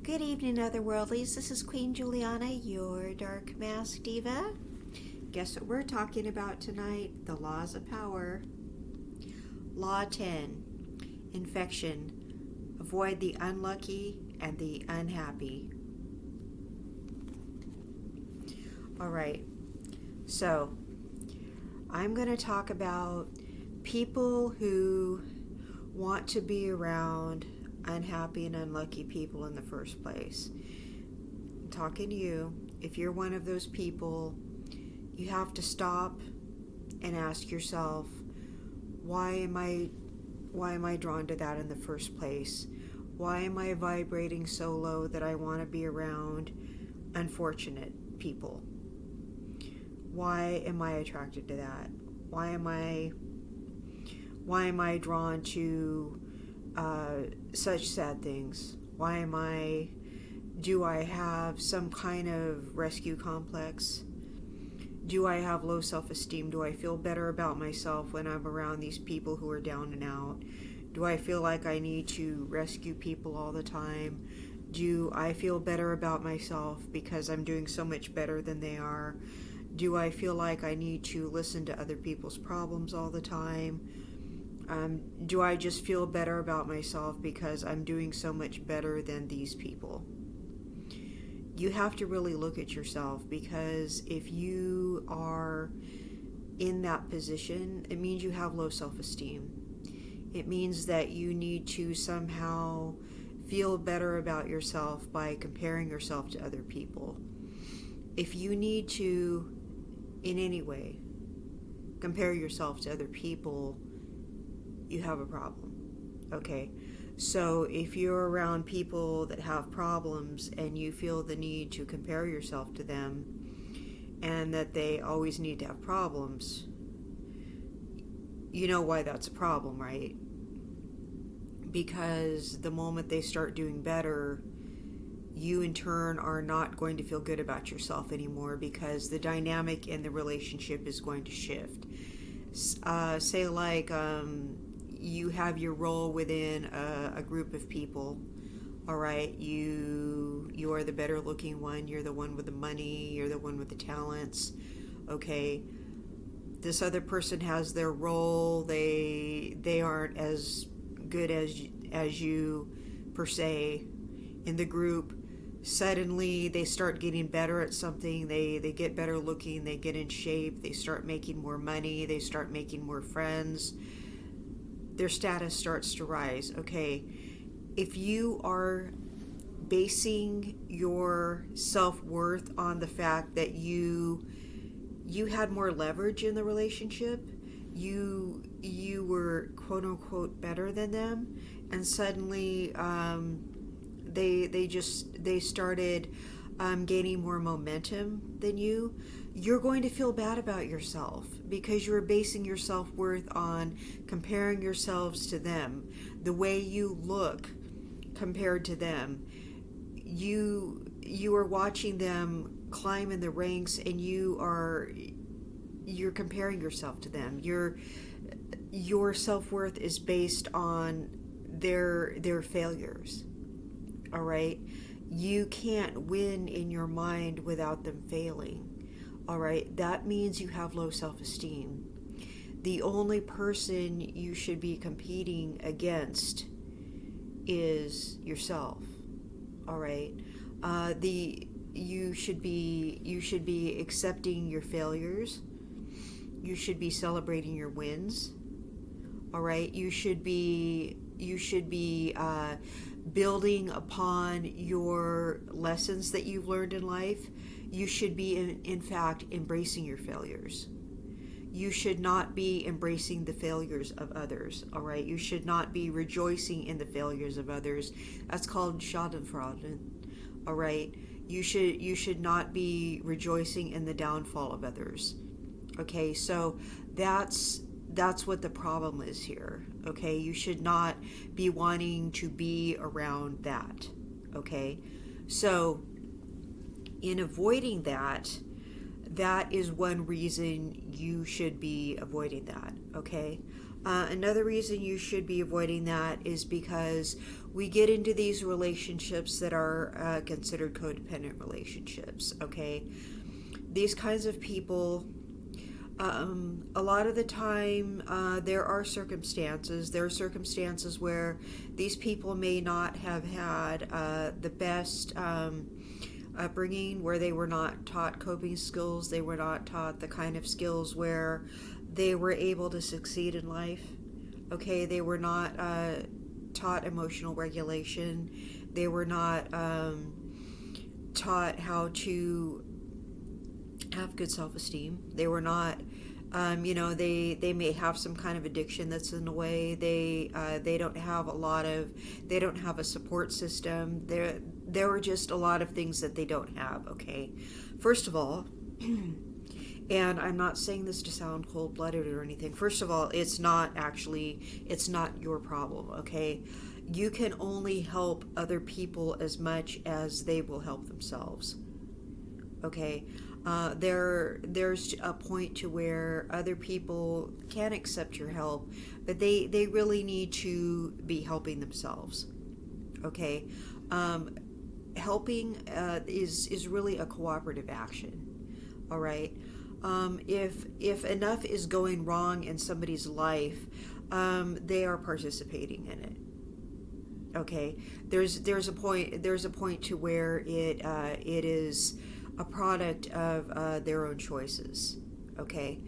Good evening, Otherworldlies. This is Queen Juliana, your Dark Mask Diva. Guess what we're talking about tonight? The laws of power. Law 10. Infection. Avoid the unlucky and the unhappy. Alright, so I'm going to talk about people who want to be around unhappy and unlucky people in the first place. I'm talking to you. If you're one of those people, you have to stop and ask yourself, why am I drawn to that in the first place? Why am I vibrating so low that I want to be around unfortunate people? Why am I attracted to that? Why am I drawn to such sad things? Do I have some kind of rescue complex? Do I have low self-esteem? Do I feel better about myself when I'm around these people who are down and out? Do I feel like I need to rescue people all the time? Do I feel better about myself because I'm doing so much better than they are? Do I feel like I need to listen to other people's problems all the time? Do I just feel better about myself because I'm doing so much better than these people? You have to really look at yourself, because if you are in that position, it means you have low self-esteem. It means that you need to somehow feel better about yourself by comparing yourself to other people. If you need to, in any way, compare yourself to other people, you have a problem. Okay, so if you're around people that have problems and you feel the need to compare yourself to them and that they always need to have problems, you know why that's a problem, right? Because the moment they start doing better, you in turn are not going to feel good about yourself anymore, because the dynamic in the relationship is going to shift. Say like you have your role within a group of people. All right, you are the better looking one, you're the one with the money, you're the one with the talents. Okay, this other person has their role, they aren't as good as you per se in the group. Suddenly they start getting better at something, they get better looking, they get in shape, they start making more money, they start making more friends, their status starts to rise. Okay, if you are basing your self-worth on the fact that you had more leverage in the relationship, you were quote unquote better than them, and suddenly they started gaining more momentum than you, you're going to feel bad about yourself, because you're basing your self-worth on comparing yourselves to them, the way you look compared to them. You are watching them climb in the ranks, and you're comparing yourself to them. Your self-worth is based on their failures. All right, you can't win in your mind without them failing. All right, that means you have low self-esteem. The only person you should be competing against is yourself. All right, you should be accepting your failures. You should be celebrating your wins. All right, you should be building upon your lessons that you've learned in life. You should be, in fact, embracing your failures. You should not be embracing the failures of others, all right? You should not be rejoicing in the failures of others. That's called schadenfreude, all right? You should not be rejoicing in the downfall of others. Okay, so that's what the problem is here. Okay, you should not be wanting to be around that. Okay, so in avoiding that is one reason you should be avoiding that. Okay, Another reason you should be avoiding that is because we get into these relationships that are considered codependent relationships, okay? These kinds of people, a lot of the time, there are circumstances. There are circumstances where these people may not have had the best upbringing, where they were not taught coping skills. They were not taught the kind of skills where they were able to succeed in life. Okay, they were not taught emotional regulation. They were not taught how to have good self-esteem. They were not, they may have some kind of addiction that's in the way. They don't have they don't have a support system. There were just a lot of things that they don't have. Okay, first of all. And I'm not saying this to sound cold-blooded or anything. First of all, it's not your problem, okay? You can only help other people as much as they will help themselves, okay? There's a point to where other people can accept your help, but they really need to be helping themselves, okay? Helping is really a cooperative action, all right? If enough is going wrong in somebody's life, they are participating in it. Okay, there's a point to where it is a product of their own choices. Okay,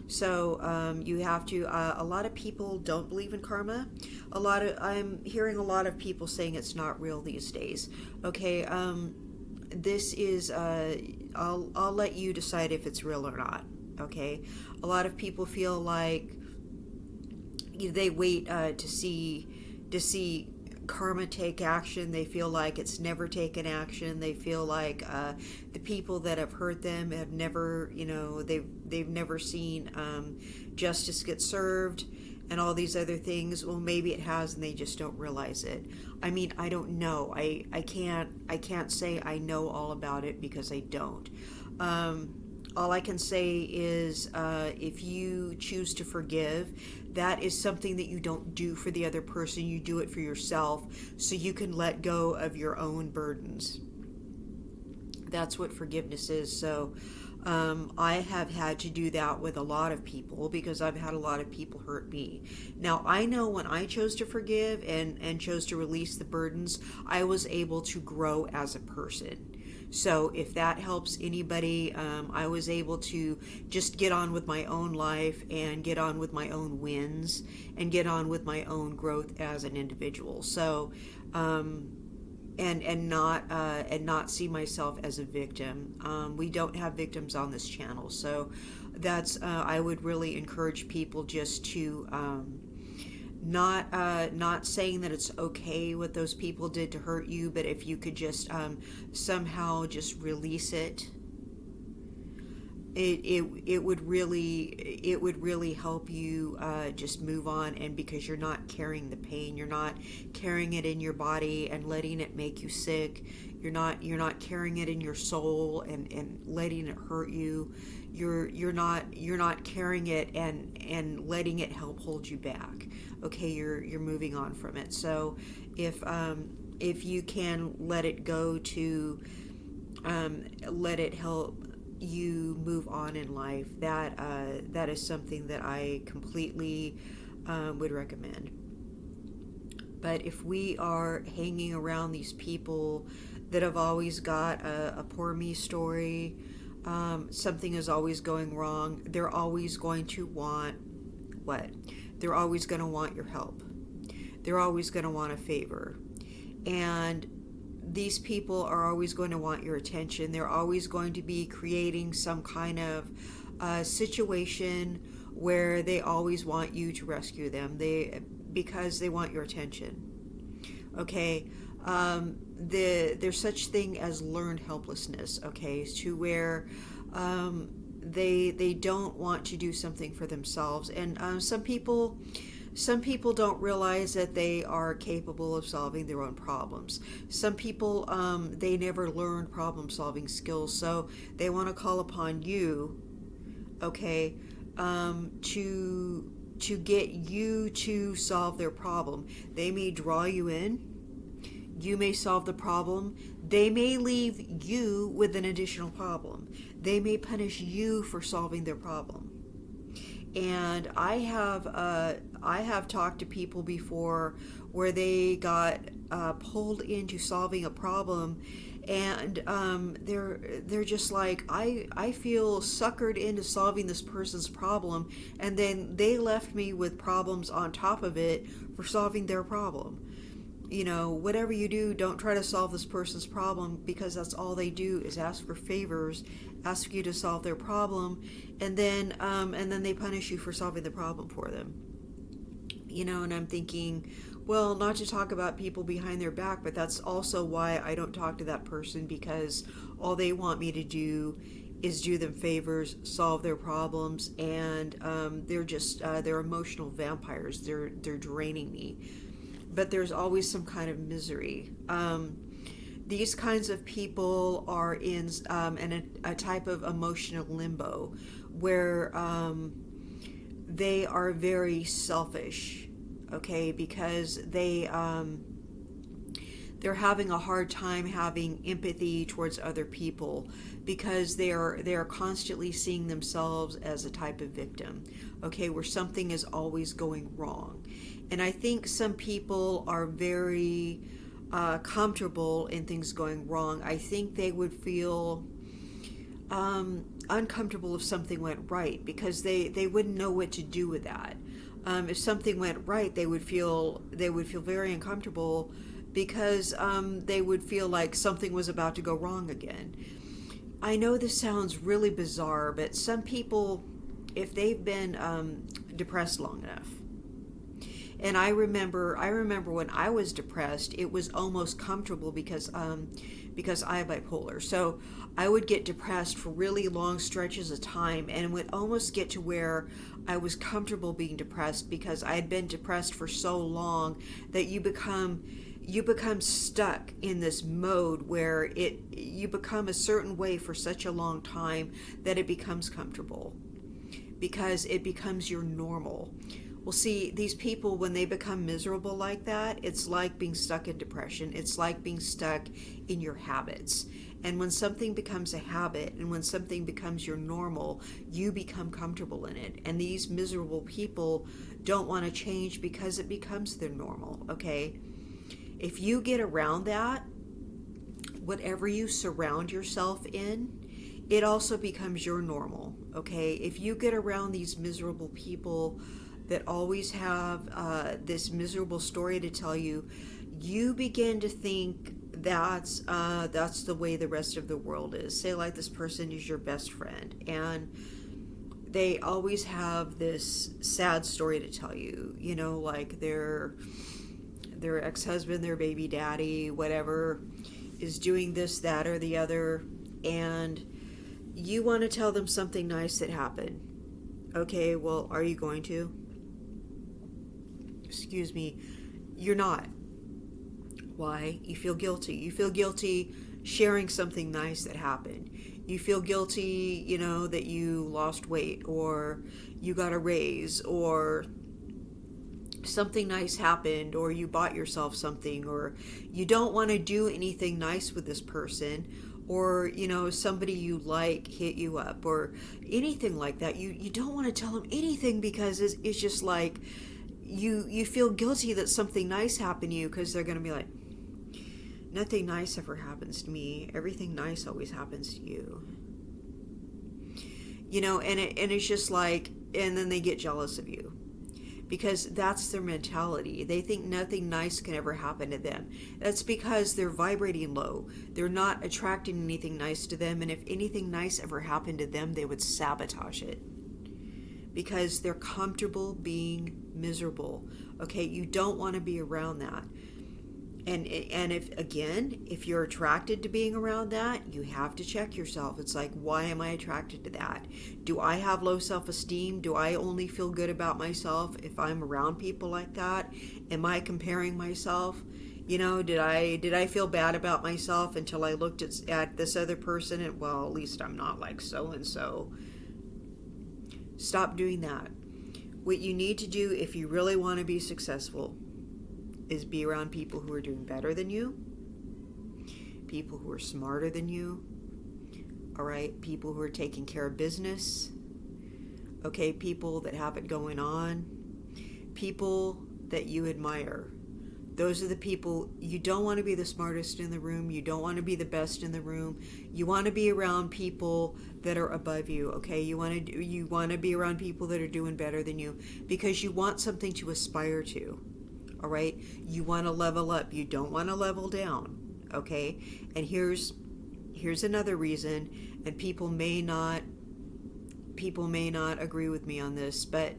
so you have to. A lot of people don't believe in karma. I'm hearing a lot of people saying it's not real these days. Okay, this is I'll let you decide if it's real or not. Okay, a lot of people feel like they wait to see karma take action. They feel like it's never taken action. They feel like the people that have hurt them have never, they've never seen justice get served and all these other things. Well, maybe it has and they just don't realize it. I mean, I don't know. I can't say I know all about it because I don't. All I can say is if you choose to forgive, that is something that you don't do for the other person. You do it for yourself so you can let go of your own burdens. That's what forgiveness is. So I have had to do that with a lot of people because I've had a lot of people hurt me. Now, I know when I chose to forgive and chose to release the burdens, I was able to grow as a person. So if that helps anybody, I was able to just get on with my own life and get on with my own wins and get on with my own growth as an individual. So, and not see myself as a victim. We don't have victims on this channel, so that's I would really encourage people just to not saying that it's okay what those people did to hurt you, but if you could just somehow just release it. It would really help you just move on, and because you're not carrying the pain, you're not carrying it in your body and letting it make you sick. You're not carrying it in your soul and letting it hurt you. You're not carrying it and letting it help hold you back. Okay, you're moving on from it. So if you can let it go to let it help you move on in life, that is something that I completely would recommend. But if we are hanging around these people that have always got a poor me story, something is always going wrong, they're always going to want what? They're always going to want your help. They're always going to want a favor. And these people are always going to want your attention. They're always going to be creating some kind of situation where they always want you to rescue them. Because they want your attention. Okay, there's such thing as learned helplessness. Okay, to where they don't want to do something for themselves, and some people don't realize that they are capable of solving their own problems. Some people, they never learned problem-solving skills, so they want to call upon you, okay, to to get you to solve their problem. They may draw you in. You may solve the problem. They may leave you with an additional problem. They may punish you for solving their problem. And I have talked to people before where they got pulled into solving a problem, and they're just like, I feel suckered into solving this person's problem, and then they left me with problems on top of it for solving their problem. Whatever you do, don't try to solve this person's problem, because that's all they do is ask for favors, ask you to solve their problem, and then they punish you for solving the problem for them. And I'm thinking, well, not to talk about people behind their back, but that's also why I don't talk to that person, because all they want me to do is do them favors, solve their problems, and they're emotional vampires. They're draining me. But there's always some kind of misery. These kinds of people are in a type of emotional limbo where they are very selfish, okay, because they're having a hard time having empathy towards other people, because they are constantly seeing themselves as a type of victim, okay, where something is always going wrong. And I think some people are very comfortable in things going wrong. I think they would feel uncomfortable if something went right, because they wouldn't know what to do with that. If something went right, they would feel very uncomfortable, because they would feel like something was about to go wrong again. I know this sounds really bizarre, but some people, if they've been depressed long enough, and I remember when I was depressed, it was almost comfortable, because I have bipolar. So I would get depressed for really long stretches of time, and would almost get to where I was comfortable being depressed, because I had been depressed for so long that you become stuck in this mode where you become a certain way for such a long time that it becomes comfortable, because it becomes your normal. Well, see, these people, when they become miserable like that, it's like being stuck in depression. It's like being stuck in your habits. And when something becomes a habit, and when something becomes your normal, you become comfortable in it. And these miserable people don't want to change, because it becomes their normal, okay? If you get around that, whatever you surround yourself in, it also becomes your normal, okay? If you get around these miserable people that always have this miserable story to tell you, you begin to think that's the way the rest of the world is. Say like this person is your best friend, and they always have this sad story to tell you, like their ex-husband, their baby daddy, whatever, is doing this, that, or the other, and you want to tell them something nice that happened. Okay, well, are you going to? Excuse me, you're not. Why? You feel guilty. You feel guilty sharing something nice that happened. You feel guilty, that you lost weight, or you got a raise, or something nice happened, or you bought yourself something, or you don't want to do anything nice with this person, or somebody you like hit you up, or anything like that. You don't want to tell them anything, because it's just like you feel guilty that something nice happened to you, because they're going to be like, nothing nice ever happens to me. Everything nice always happens to you. And it's just like, and then they get jealous of you, because that's their mentality. They think nothing nice can ever happen to them. That's because they're vibrating low. They're not attracting anything nice to them, and if anything nice ever happened to them, they would sabotage it, because they're comfortable being miserable. Okay, you don't want to be around that. And if you're attracted to being around that, you have to check yourself. It's like, why am I attracted to that? Do I have low self-esteem? Do I only feel good about myself if I'm around people like that? Am I comparing myself? Did I feel bad about myself until I looked at this other person and, well, at least I'm not like so and so. Stop doing that. What you need to do if you really want to be successful is be around people who are doing better than you, people who are smarter than you, all right, people who are taking care of business, okay, people that have it going on, people that you admire. Those are the people. You don't want to be the smartest in the room. You don't want to be the best in the room. You want to be around people that are above you, okay? You want to be around people that are doing better than you, because you want something to aspire to, all right? You want to level up. You don't want to level down, okay? And here's another reason, and people may not agree with me on this, but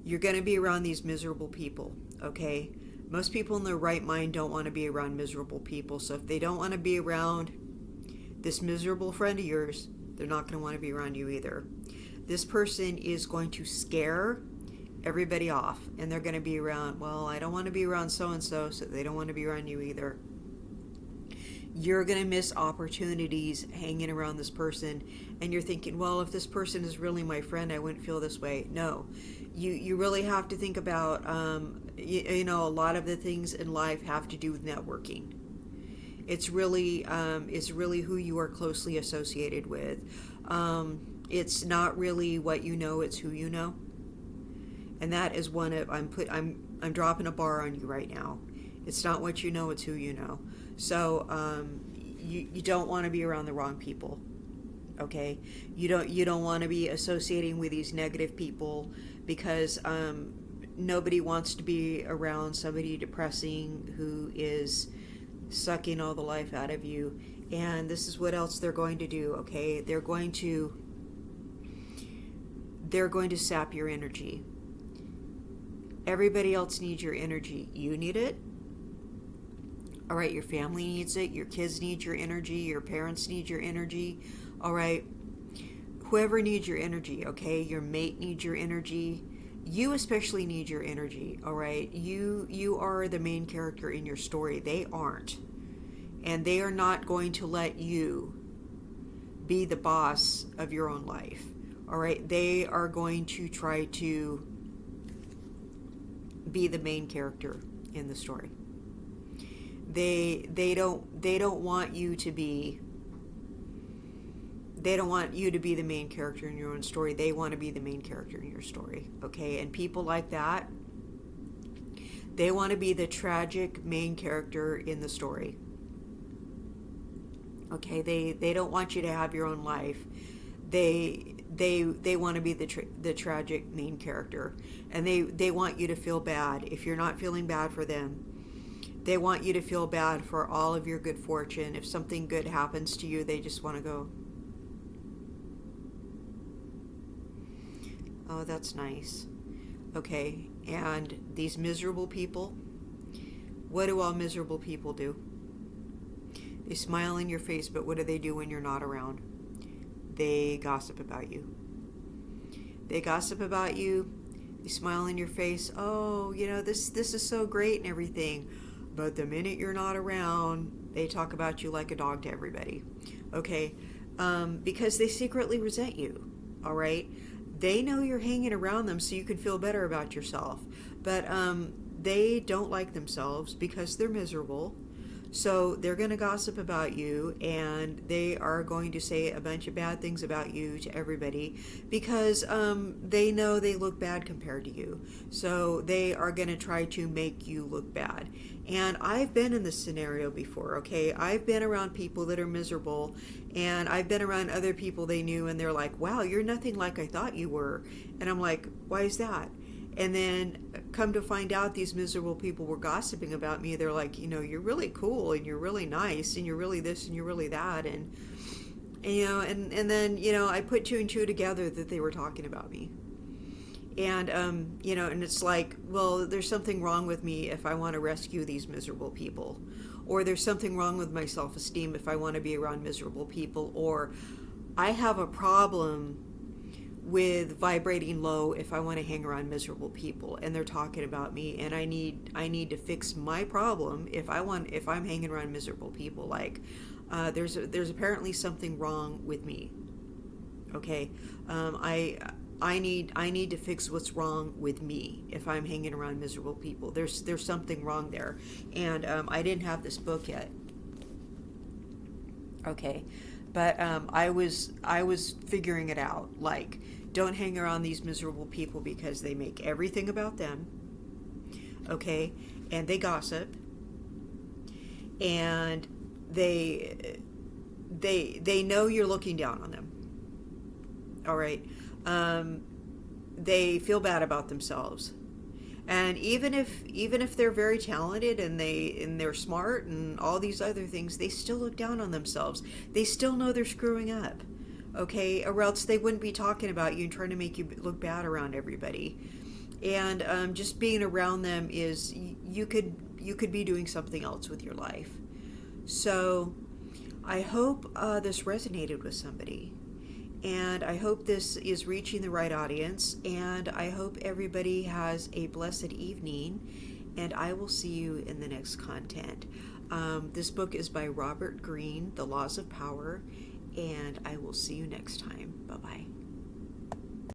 you're going to be around these miserable people, okay? Most people in their right mind don't want to be around miserable people. So if they don't want to be around this miserable friend of yours, they're not going to want to be around you either. This person is going to scare everybody off, and they're going to be around, well, I don't want to be around so-and-so, so they don't want to be around you either. You're going to miss opportunities hanging around this person, and you're thinking, well, if this person is really my friend, I wouldn't feel this way. No, you really have to think about, a lot of the things in life have to do with networking. It's really who you are closely associated with. It's not really what you know, it's who you know. And that is one of, I'm dropping a bar on you right now. It's not what you know, it's who you know. So you don't want to be around the wrong people, okay? You don't want to be associating with these negative people, because nobody wants to be around somebody depressing who is sucking all the life out of you. And this is what else they're going to do, okay? They're going to sap your energy. Everybody else needs your energy. You need it. All right, your family needs it. Your kids need your energy. Your parents need your energy. All right, whoever needs your energy, okay? Your mate needs your energy. You especially need your energy, all right? You are the main character in your story. They aren't. And they are not going to let you be the boss of your own life, all right? They are going to try to be the main character in the story. They don't want you to be the main character in your own story. They want to be the main character in your story, okay? And people like that, they want to be the tragic main character in the story, okay? They don't want you to have your own life. They want to be the tragic main character, and they want you to feel bad if you're not feeling bad for them. They want you to feel bad for all of your good fortune. If something good happens to you, they just want to go, oh, that's nice. Okay, and these miserable people, what do all miserable people do? They smile in your face, but what do they do when you're not around? They gossip about you. They gossip about you. They smile in your face. Oh, this is so great and everything. But the minute you're not around, they talk about you like a dog to everybody. Okay? Because they secretly resent you. All right? They know you're hanging around them so you can feel better about yourself. But they don't like themselves because they're miserable. So they're going to gossip about you, and they are going to say a bunch of bad things about you to everybody because they know they look bad compared to you. So they are going to try to make you look bad. And I've been in this scenario before, okay? I've been around people that are miserable, and I've been around other people they knew, and they're like, wow, you're nothing like I thought you were. And I'm like, why is that? And then come to find out these miserable people were gossiping about me. They're like, you're really cool, and you're really nice, and you're really this, and you're really that. And then, I put two and two together that they were talking about me. And, and it's like, well, there's something wrong with me if I want to rescue these miserable people. Or there's something wrong with my self-esteem if I want to be around miserable people. Or I have a problem with vibrating low if I want to hang around miserable people, and they're talking about me, and I need to fix my problem if I'm hanging around miserable people. Like there's apparently something wrong with me. Okay, I need to fix what's wrong with me if I'm hanging around miserable people. There's something wrong there, and I didn't have this book yet. Okay, but I was figuring it out. Like, don't hang around these miserable people because they make everything about them. Okay, and they gossip, and they know you're looking down on them. All right. They feel bad about themselves, and even if they're very talented and they're smart and all these other things, they still look down on themselves. They still know they're screwing up. Okay, or else they wouldn't be talking about you and trying to make you look bad around everybody. And just being around them is, you could be doing something else with your life. So I hope this resonated with somebody. And I hope this is reaching the right audience. And I hope everybody has a blessed evening. And I will see you in the next content. This book is by Robert Greene, The Laws of Power. And I will see you next time. Bye-bye.